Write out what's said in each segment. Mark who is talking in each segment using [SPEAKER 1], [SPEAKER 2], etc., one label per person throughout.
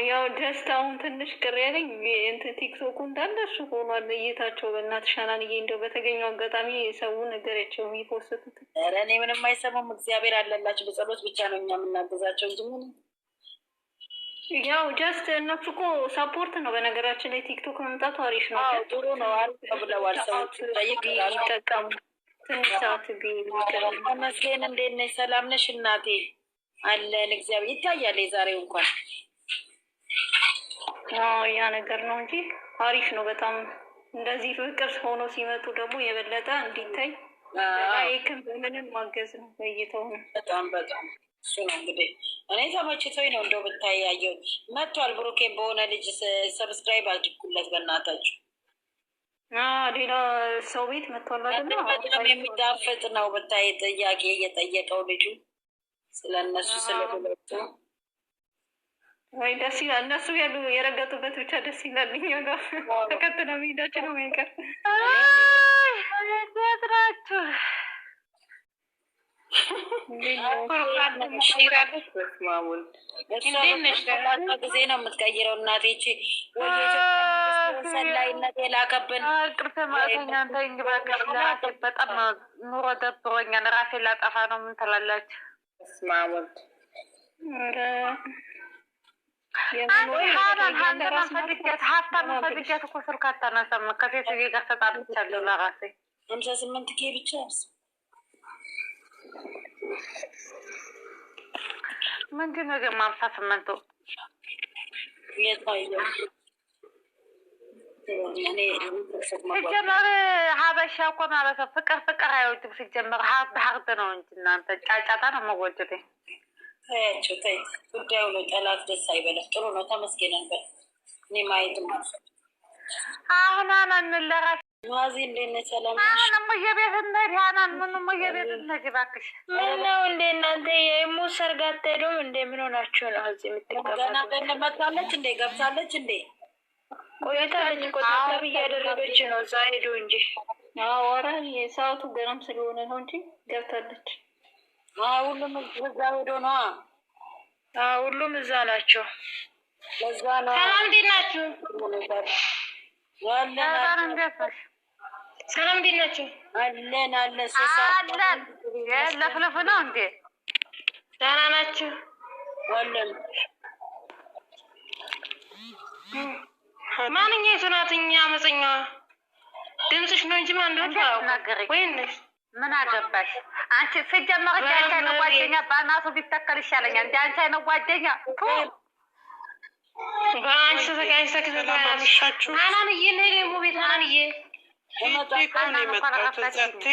[SPEAKER 1] ያው ጀስት አሁን ትንሽ ቅር ያለኝ እንትን ቲክቶኩ እንዳለ እሱ ሆኗል። እይታቸው በእናትሽ ሻናንዬ እንደው በተገኘው አጋጣሚ ሰው ነገራቸው የሚፖስቱት። ኧረ እኔ ምንም አይሰሙም። እግዚአብሔር አለላቸው። በጸሎት ብቻ ነው እኛ የምናገዛቸው እንጂ ምንም ያው ጀስት እነሱ እኮ ሰፖርት ነው። በነገራችን ላይ ቲክቶክ መምጣቱ አሪፍ ነው፣ ጥሩ ነው፣ አሪፍ ብለዋል ሰዎች ይጠቀሙ። ትንሽ ሰዓት መስገን እንዴት ነሽ? ሰላም ነሽ እናቴ? አለን እግዚአብሔር ይታያል። የዛሬው እንኳን ያ ነገር ነው እንጂ አሪፍ ነው በጣም። እንደዚህ ፍቅር ሆኖ ሲመጡ ደግሞ የበለጠ እንዲታይ ይክም ምንም ማገዝ ነው በይተው ነው። በጣም በጣም እሱ ነው እንግዲህ እኔ ተመችቶኝ ነው እንደው ብታይ ያየሁት። መጥቷል ብሩኬን በሆነ ልጅ ሰብስክራይብ አድርጉለት በእናታችሁ። ሌላ ሰው ቤት መጥቷል አይደል? በጣም የሚዳፍጥ ነው ብታይ ጥያቄ እየጠየቀው ልጁ ስለነሱ ስለሁለቱ ወይ ደስ ይላል። እነሱ ያሉ የረገጡበት ብቻ ደስ ይላል። እኛ ጋር ተከትለ መሄዳችን ነው የሚቀር ናችሁ ጊዜ ነው የምትቀይረው እናቴች ሰላይነት የላከብን ቅርተ ማተኛ ንተኝ ባክሽ በጣም ኑሮ ደብሮኛል። ራሴን ላጠፋ ነው። ምን ትላላችሁ? ስማወልድ ሀብታም ፈልጊያት እኮ ስልክ አታነሳም። ከሴትዬ ጋር ተጣልቻለሁ ለራሴ 58 ኬ ብቻ ምንድን ነው ደግሞ 58 ሲጀመር ሀበሻ እኮ ማለት ነው ፍቅር ፍቅር አይወድም። ሲጀመር ሀርድ ነው እንጂ እናንተ ጫጫታ ነው መወደድ። ታያቸው ታይ ጉዳዩ ነው። ጠላት ደስ አይበለፍ። ጥሩ ነው ተመስገን ነበር። እኔ ማየት አሁን አናን ለራሽ ማዚ እንደነ ሰላም አሁን ሙየቤት እንደት ያናን ምን ሙየቤት እንደት ባክሽ ነው እንደ እናንተ የሙ ሰርጋት ሄዶም እንደምን ሆናችሁ ነው እዚህ የምትቀበሉ? ገና በእነመጣለች እንደ ገብታለች እንደ ቆይታለች እኮ ታታብ እያደረገች ነው። እዛ ሄዱ እንጂ አወራ የሰዓቱ ገናም ስለሆነ ነው እንጂ ገብታለች። ሁሉም እዛ ሄዶ ነው። ሁሉም እዛ ናቸው። ለዛ ነው። ሰላም እንዴት ናችሁ? ሰላም እንዴት ናችሁ? አለን አለን አለን። ለፍለፍ ነው እንዴ? ደህና ናችሁ? አለን። ማንኛይቱ ናት? እኛ አመፀኛዋ ድምፅሽ ነው እንጂ ማን እንደሆነ ታውቂ ወይንሽ? ምን አገባሽ አንቺ? ሲጀመር አንቺ አይነ ጓደኛ ባናቱ ቢተከል ይሻለኛል እንዴ? አንቺ አይነ ጓደኛ በአንቺ ተጋይ ሰክተላልሻችሁ አናንዬ ነይ ደግሞ ቤት አናንዬ እመጣና መጣጣት እንዴ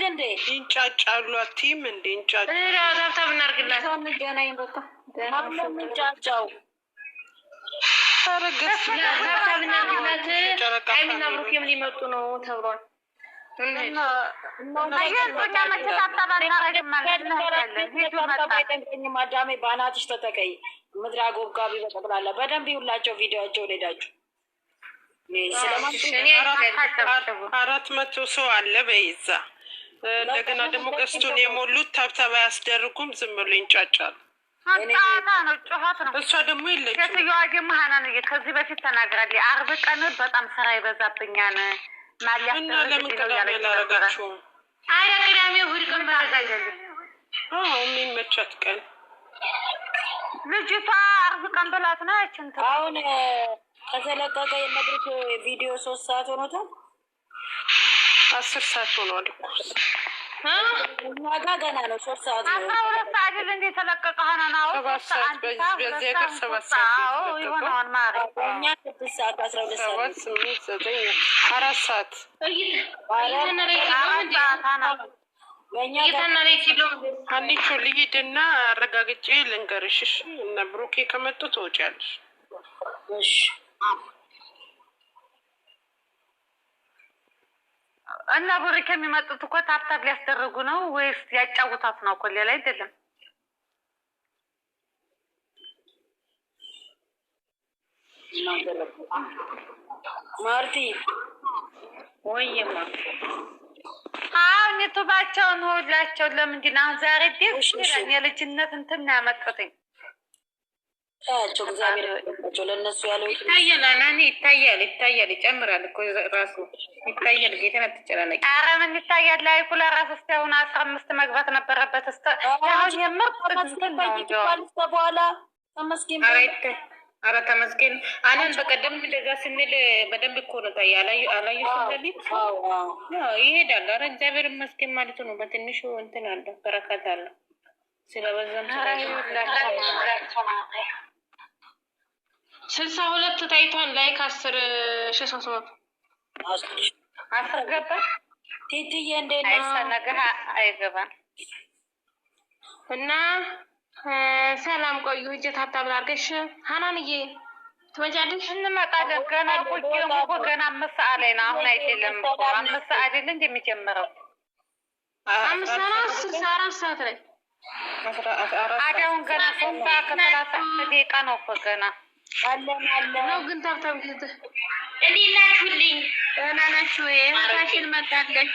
[SPEAKER 1] እንዴ ይንጫጫሉ አትይም እንዴ? ይንጫጫ ታብታብ እናርግላት ሰው እንገናኝ በቃ ማነው የሚንጫጫው? ታረገፍ ታብታብ እናርግላት። አይሚና ብሩኬም ሊመጡ ነው ተብሏል። ማዳሜ ባናትሽ ተተከይ ምድር አጎብጋቢ በጠቅላላ በደንብ ይውላቸው ቪዲዮቸው ሄዳችሁ
[SPEAKER 2] 400 ሰው አለ በይዛ። እንደገና ደግሞ ቀስቱን የሞሉት ታብታባ ያስደርጉም ዝም ብሎ ይንጫጫሉ። ነው ጩኸት ነው። እሷ ደግሞ የለችም። ሴትዮዋ ደግሞ ሀናን ከዚህ በፊት ተናግራለች። አርብ ቀን በጣም ስራ ይበዛብኛል እና ለምን ቅዳሜ ላረጋችሁም? አረ ቅዳሜ እሑድ ቀን ባረጋለች። የሚመቻት ቀን ልጅቷ አርብ ቀን ብላት ነው ያችንት። አሁን ከተለቀቀ የመድረክ ቪዲዮ 3 ሰዓት ሆኖታል። 10 ሰዓት ሆኗል እኮ እኛ ጋር ገና ነው 3 ሰዓት ነው። 12 ሰዓት እንደ ተለቀቀ ሀናናው 7 ሰዓት በዚህ ሀገር 7 ሰዓት ይሆናል ማለት እኛ 6 ሰዓት 12 ሰዓት 8 9 4 ሰዓት ሀኒቾ ልሂድና አረጋግጬ ልንገርሽ እና ብሩኬ ከመጡ ትወጪያለሽ። እሺ እና ብሩኬ የሚመጡት እኮ ታብታብ ሊያስደርጉ ነው ወይስ ያጫውታት ነው እኮ ሌላ አይደለም። ማርቲ ወይማ
[SPEAKER 1] አሁን ዩቱባቸውን ሁላቸውን ለምንድን ነው አሁን ዛሬ ደስ ይላል። የልጅነት እንትን ነው ያመጡትኝ።
[SPEAKER 2] ታያቸው እግዚአብሔር ያቸው ለእነሱ ያለው
[SPEAKER 1] ይታያል። አናኒ ይታያል ይጨምራል እኮ ራሱ ይታያል። ጌታን አትጨናነቂ። ኧረ ምን ይታያል? ላይ ኩላ ራሱ እስካሁን 15 መግባት ነበረበት። አሁን የምርጥ እንትን ነው እንጂ
[SPEAKER 2] በኋላ ተመስገን።
[SPEAKER 1] ኧረ ተመስገን። አናን በቀደም እንደዛ ስንል በደንብ እኮ ነው አላዩ ስለሊት ይሄዳል። ኧረ እግዚአብሔር ይመስገን ማለት ነው። በትንሹ እንትን አለ በረከት አለ። ስለበዛም 62 ታይቷን ላይ 10,300 10 ገባ።
[SPEAKER 2] ቲቲዬ እንዴት ነው?
[SPEAKER 1] አይሰነገ አይገባም እና ሰላም ቆዩ። እጀ ታታብላ አድርገሽ ሀናንዬ ትመጫለሽ? እንመጣለን። ገና ቁጭም እኮ ገና 5 ሰዓት ላይ ነው። አሁን አይደለም እኮ 5 ሰዓት አይደለም እንደሚጀምረው 5 ሰዓት 4 ሰዓት ላይ አሁን ገና 3 ሰዓት ከ30 ደቂቃ ነው እኮ ገና
[SPEAKER 2] አለን
[SPEAKER 1] ነው። ግን ታብታብ ግድ እንዴት ናችሁልኝ? ደህና ናችሁ ወይ? እህታችን መጣለች።